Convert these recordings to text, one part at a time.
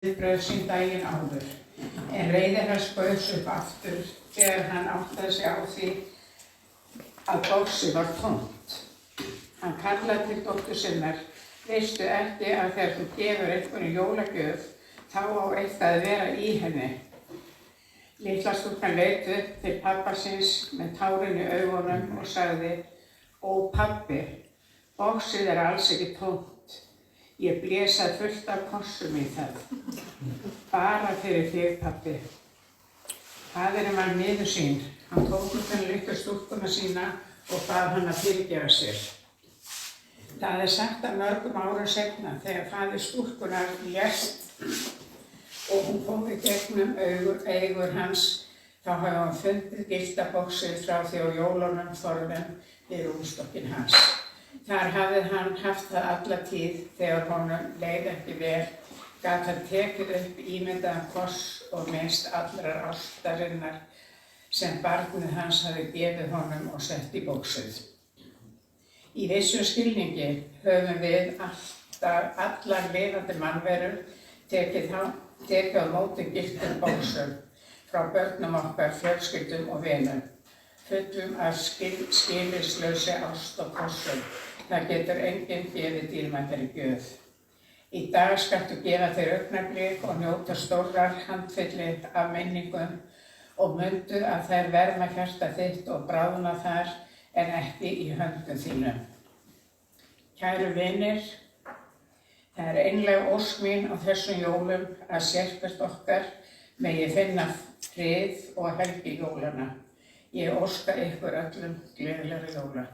viðbrögð sín daginn áður, en reiði hans gaus upp aftur þegar hann áttaði sig á því að boxið var tómt. Hann kallaði til dóttur sinnar: veistu ekki að þegar þú gefur einhverjum jólagjöf, þá á eitthvað að vera í henni? Litla stúlkan leit upp til pabba síns með tárin í augunum og sagði: ó pabbi, boxið er alls ekki tómt. Ég blésaði fullt af kossum í það. Bara fyrir þig, pabbi. Faðirinn var miður sín. Hann tók upp þennan litlu stúlkuna sína og bað hann að fyrirgefa sér. Það er sagt að mörgum árum seinna, þegar faðir stúlkunar lést og hún fór í gegnum eigur hans, þá hafði hann fundið gildaboxið frá því á jólunum forðum við rúmstokkinn hans. Þar hafði hann haft það alla tíð þegar honum leið ekki vel, gat hann tekið upp ímyndaðan koss og minnst allrar ástarinnar sem barnið hans hafði gefið honum og sett í boxið. Í vissum skilningi höfum við allar lifandi mannverur tekið á móti gylltum boxum frá börnum okkar, fjölskyldum og vinum, fullum af skilyrðislausri ást og kossum. Það getur enginn gefið dýrmætari gjöf. Í dag skaltu gefa þér augnablik og njóta stórrar handfylli af minningum og mundu að þær verma hjarta þitt og bráðna þar en ekki í höndum þínum. Kæru vinir, það er einlæg ósk mín á þessum jólum að sérhvert okkar megi finna frið og helgi jólana. Ég óska ykkur öllum gleðilegri jóla.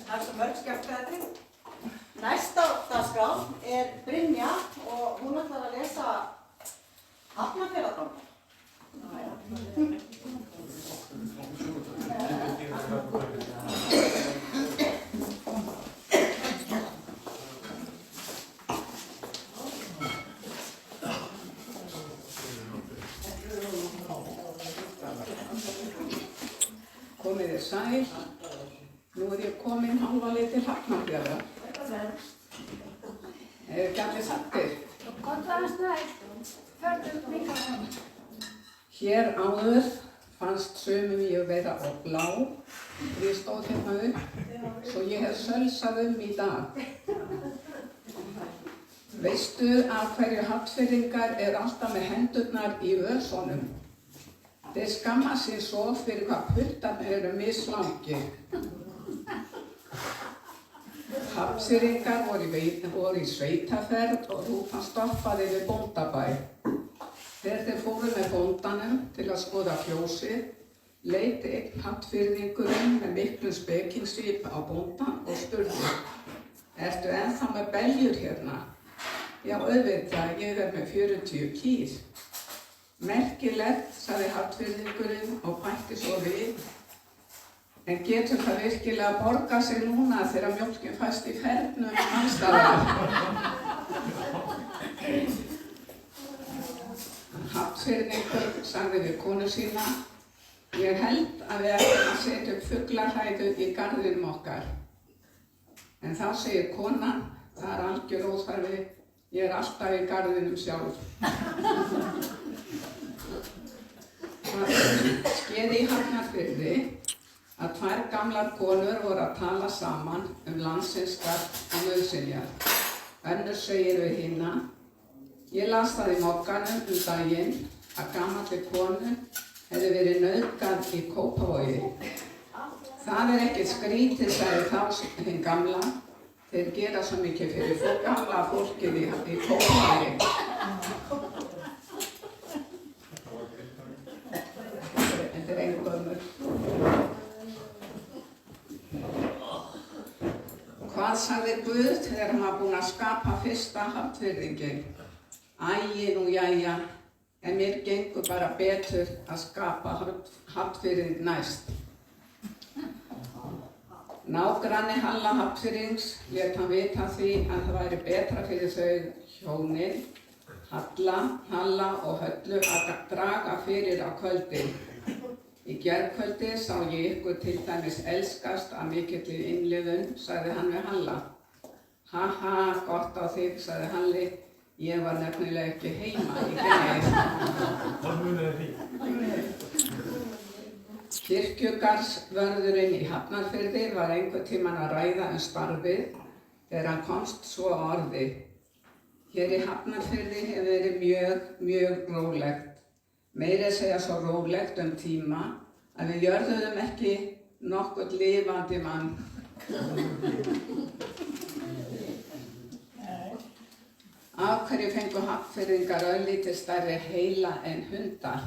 Það er svo mörg skemmtiatriði. Næst á dagskrá er Brynja og hún ætlar að lesa Hafnarfjarðarganga. Komið þið sæl. Nú er ég komin hálfa leið til Hafnarfjarðar. Hefur ekki allir sattir? Gott að snæð, förðum líka. Hér áður fannst sumum ég vera á blá þegar ég stóð hérna upp, svo ég hef sölsað í dag. Veistu að hverju Hafnfirðingar alltaf með hendurnar í vösunum? Þeir skamma sig svo fyrir hvað puttarnir eru mislangir. Hafnfirðingar voru í sveitaferð og rútan stoppaði við bóndabæ. Þegar þeir fóru með bóndanum til að skoða fjósið, leit einn Hafnfirðingurinn með miklum spekingssvip á bóndan og spurði: ertu ennþá með beljur hérna? Já, auðvitað, ég er með 40 kýr. Merkilegt, sagði Hafnfirðingurinn og bætti svo við: en getur það virkilega borgað sig núna þegar mjólkin fæst í fernum alls staðar? Hafnfirðingur sagði við konu sína: ég held að við ættum að setja upp fuglarhræðu í garðinum okkar. En þá segir konan: það er algjör óþarfi, ég er alltaf í garðinum sjálf. Það skeiði í Hafnarfirði að tvær gamlar konur voru að tala saman landsins gagn og nauðsynjar. Önnur segir við hina: ég las það í Mogganum daginn að gamalli konu hefði verið nauðgað í Kópavogi. Það er ekkert skrítið, sagði þá hinn gamla. Þeir gera svo mikið fyrir gamla fólkið í Kópavogi. Þetta er eingömmur. Hvað sagði Guð þegar hann var búinn að skapa fyrsta Hafnfirðinginn? Æi, nú jæja, en mér gengur bara betur að skapa Hafnfirðing næst. Nágranni Halla Hafnfirðings lét hann vita því að það væri betra fyrir þau hjónin, Halla og Höllu, að draga fyrir á kvöldin. Í gærkvöldi sá ég ykkur til dæmis elskast af mikilli innlifun, sagði hann við Halla. Haha, gott á þig, sagði Halli. Ég var nefnilega ekki heima í gær. Það munaði því. Kirkjugarðsvörðurinn í Hafnarfirði var einhvern tímann að ræða starfið þegar hann komst svo að orði. Hér í Hafnarfirði hefur verið mjög rólegt. Meira segja svo rólegt tíma að við jörðuðum ekki nokkurn lifandi mann. Af hverju fengu Hafnfirðingar örlítið stærri heila en hundar?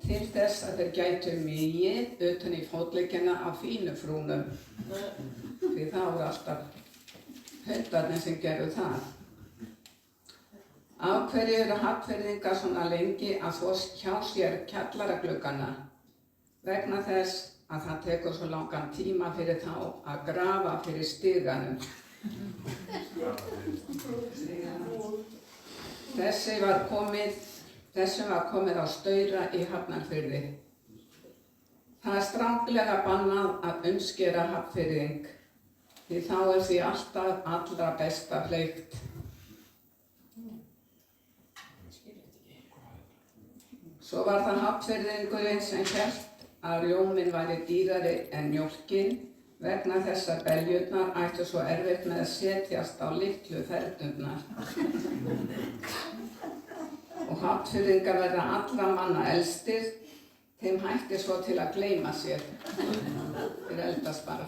Til þess að þeir gætu migið utan í fótleggina á fínu frúnum. Því það voru alltaf hundarnir sem gerðu það. Af hverju eru Hafnfirðingar svona lengi að þvo hjá sér kjallaragluggana? Vegna þess að það tekur svo langan tíma fyrir þá að grafa fyrir stiganum. Þessu var komið á staura í Hafnarfirði. Það er stranglega bannað að umskera Hafnfirðing, því þá er því alltaf allra besta fleygt. Svo var það Hafnfirðingurinn sem hélt að rjóminn væri dýrari en mjólkin vegna þess að beljurnar ættu svo erfitt með að setjast á litlu fernurnar. Og Hafnfirðingar verða allra manna elstir, þeim hættir svo til að gleyma sér. Þeir eldast bara.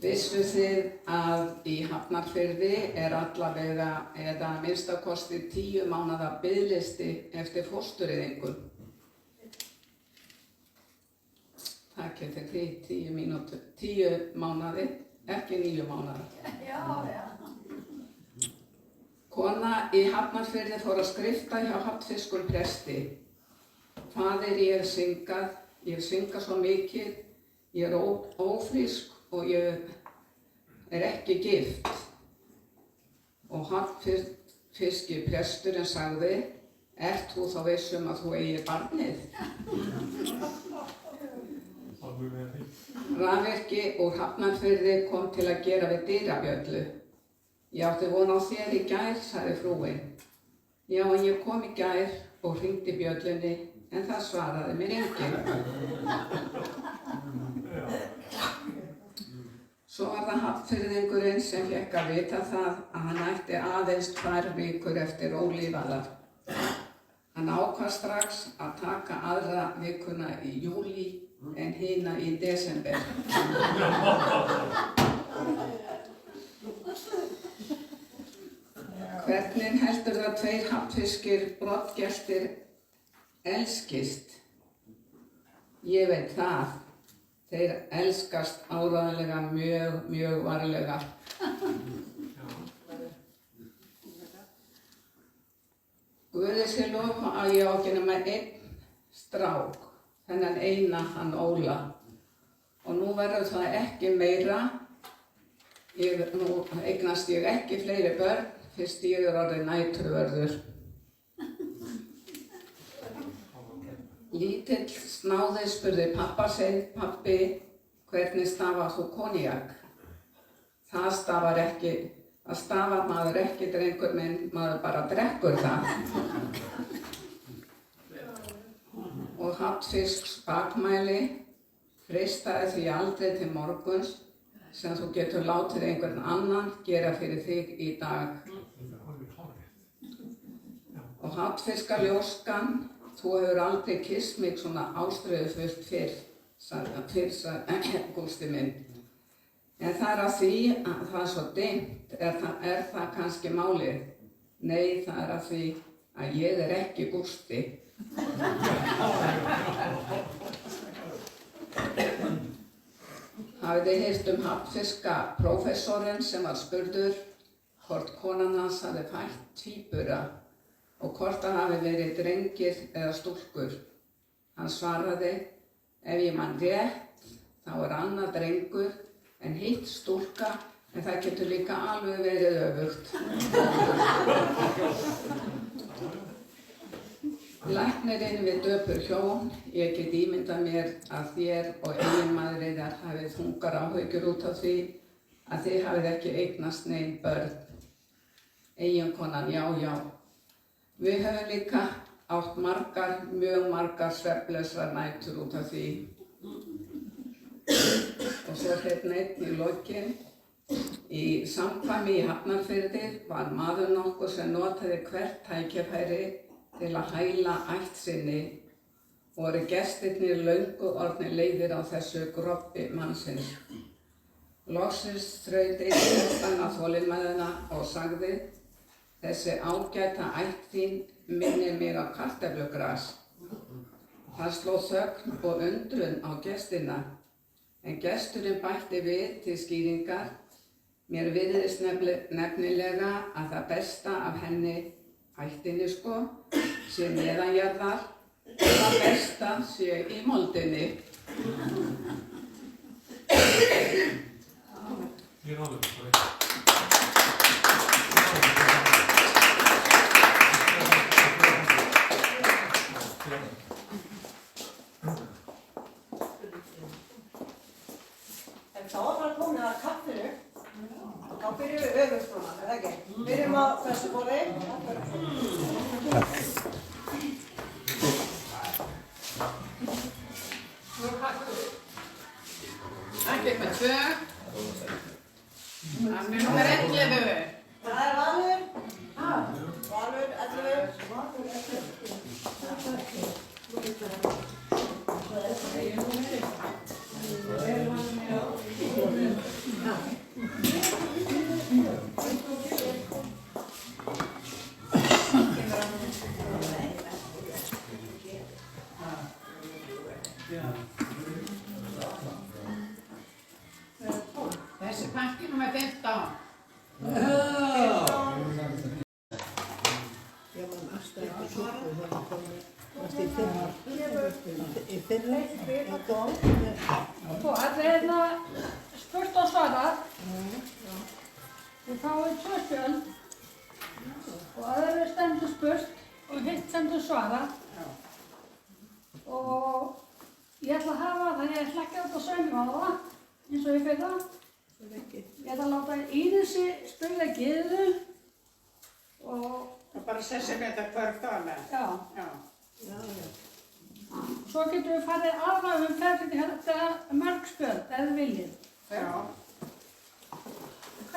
Vissuð þið að í Hafnarfirði er allavega eða að minnstakosti 10 mánaða biðlisti eftir fóstureyðingu. Það getur því 10 mánaði, ekki 9 mánaða. Já. Kona í Hafnarfirði fór að skrifta hjá hafnfirskur presti. Faðir, ég syngað svo mikið, ég er ófrísk og ég er ekki gift. Og hafnfirski presturinn sagði, ert þú þá viss að þú eigir barnið? Það munaði því. Rafvirki úr Hafnarfirði kom til að gera við dyrabjöllu. Ég átti von á þér í gær, sagði frúin. Já, en ég kom í gær og hringdi bjöllunni, en það svaraði mér enginn. Svo var það Hafnfirðingurinn sem fékk að vita það að hann ætti aðeins 2 vikur eftir ólífaðar. Hann ákvað strax að taka aðra vikuna í júlí en hina í desember. Hvernig heldur það 2 hafnfirskir broddgestir elskist? Ég veit það. Þeir elskast áreiðanlega mjög varlega. Guði sé lofa að ég á ekki nema 1 strák, þennan eina hann Óla. Og nú verður það ekki meira. Nú eignast ég ekki fleiri börn fyrst ég er orðinn næturvörður. Lítill snáði spurði pappa sinn, pabbi, hvernig stafar þú koníak? Það stafar maður ekki, drengur minn, maður bara drekkur það. Og hafnfisks bakmæli freistaði því aldrei til morguns sem þú getur látið einhvern annan gera fyrir þig í dag. Og hafnfiskaljóskan, þú hefur aldrei kysst mig svona ástríðufullt fyrr, sagði Gústi minn. En það að því að það svo dimmt, er það kannski málið? Nei, það að því að ég ekki Gústi. Hafið þið heyrt hafnfiska prófessorinn sem var spurður hvort konan hans hafi fætt tvíbura og hvort það hafi verið drengir eða stúlkur. Hann svaraði, ef ég man rétt, þá annar drengur en hitt stúlka, en það getur líka alveg verið öfugt. Læknirinn við döpur hjón, ég get ímyndað mér að þér og eiginmaður yðar hafið þungar áhyggjur út af því að þið hafið ekki eignast nein börn. Eiginkonan, já. Við höfum líka átt mjög margar svefnlausar nætur út af því. Og svo hérna einn í lokin. Í samkvæmi í Hafnarfirði var maður nokkur sem notaði hvert tækifæri til að hæla ætt sinni og voru gestirnir löngu orðnir leiðir á þessu groppi mannsins. Loksins þraut einn gestan að þolinmæðina og sagði, þessi ágæta ætt þín minnir mig á kartöflugras. Það sló þögn og undrun á gestina, en gesturinn bætti við til skýringar. Mér virðist nefnilega að það besta af henni, ættinni sko, sé neðanjarðar og það besta sé í moldinni. En þá var bara komið að kaffinu. Þá byrjum við öfust núna, er það ekki? Byrjum á þessu borði. Ekki með 2. Það númer 11. Það Valur. Valur, 11. Þessi pakki númer 15. Ég man afstæði á súpu þegar ég kom í fyrra. Ég kom. Sko, þetta hérna spurt og svarað. Þið fáið 2 spjöld og öðru stendur spurt og hitt stendur svarað. Og ég ætla að hafa það, ég ætla ekki að láta Sveinum á það, eins og ég fyrir það. Ég ætla að láta Ínesi spyrja Gyðu og... Það bara sessi með þetta kvörf þarna. Já. Svo getum við farið aðra ferð til þetta mörg spjöld, ef þið viljið. Já. Ok.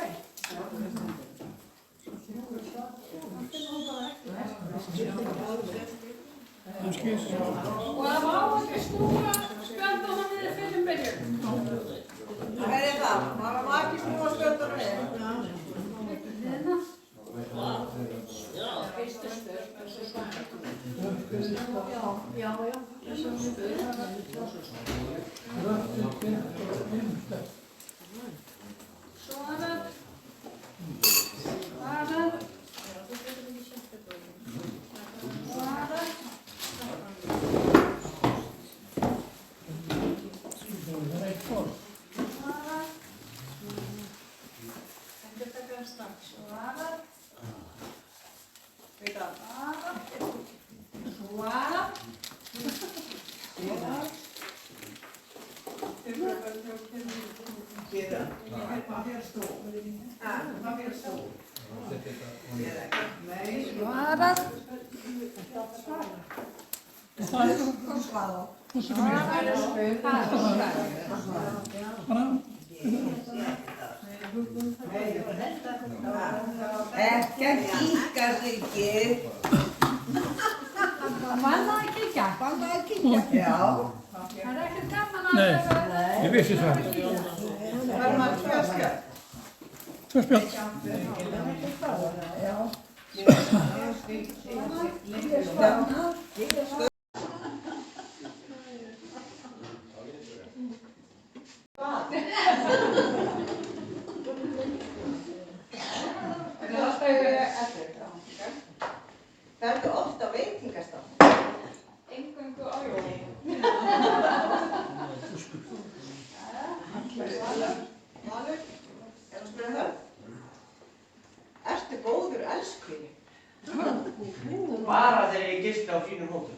Og það má ekki snúa spjöldunum niður fyrir byrjun. Það er það. Það var ekki snúa spjöldunum niður. Hérna. Svarað. Ekkert íkarrikið. Vandaði að kíkja. Vandaði að kíkja. Já. Það er ekkert gaman að Nei. vera. Ég vissi það. Verðum að tvö skjöld. Tvö spjall. Ferðu oft á veitingastað? Eingöngu á jólum. Valur, er að spyrja það? Ertu góður elskvili? Bara þegar ég gisti á fínum hótel.